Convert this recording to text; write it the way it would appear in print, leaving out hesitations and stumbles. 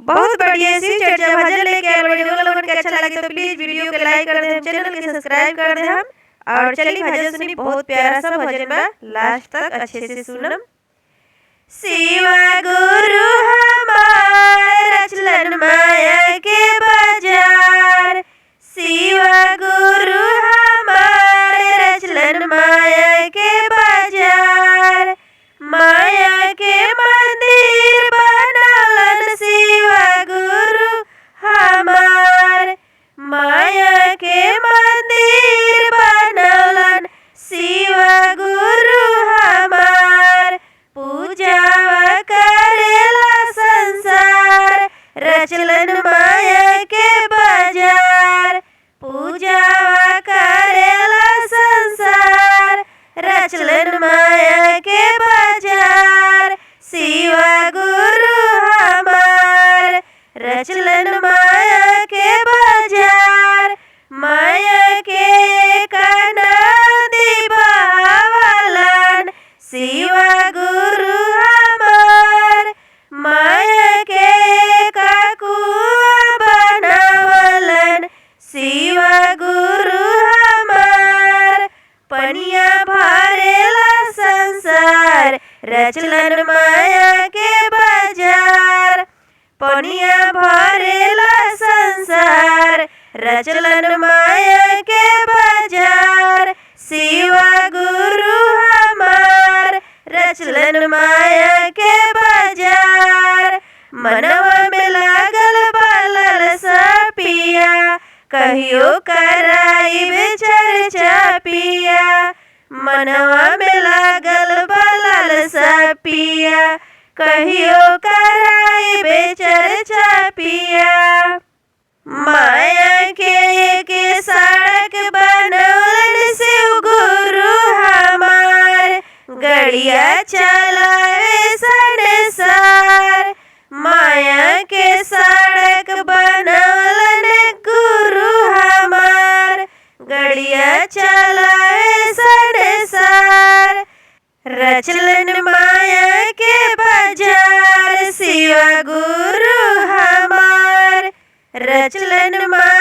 बहुत बढ़िया सी चर्चा भजन लेके आए वीडियो लोगन के अच्छा लगे तो प्लीज वीडियो के लाइक कर दे, चैनल के सब्सक्राइब कर दे हम। और चलिए भजन सुनी, बहुत प्यारा सा भजन बा, लास्ट तक अच्छे से सुनम। शिवा गुरु हमार रचलन माया के बाजार, शिवा गुरु हमार रचलन माया के बाजार, माया के मंदिर बनलन शिवा गुरु हमार, माया के मंदिर बनलन शिवा गुरु हमार, पूजा करेला संसार रचलन माया के बाजार, पूजा करेला संसार रचलन माया के बाजार, शिवा गुरु हमार रचलन माया के बाजार, माया के कनादी बावलन शिवा गुरु हमार, माया के काकुआ बनावलन शिवा गुरु हमार, पनिया भरेला संसार रचलन माया के बाजार, पनिया भरेला संसार रचलन माया के बाजार, शिवा गुरु हमार रचलन माया के बाजार, मनवा में लागल बालल सपिया कहियो कराई चर्चा पिया, मनवा में लागल बालल सपिया कहियो कराई चर्चा पिया, माया के सड़क बनौलन शिव गुरु हमार, गड़िया चलावे संसार, माया के सड़क बनौलन गुरु हमार, गड़िया चलावे संसार रचलन माया के बाजार, शिवा गुरु हमार रचलन माया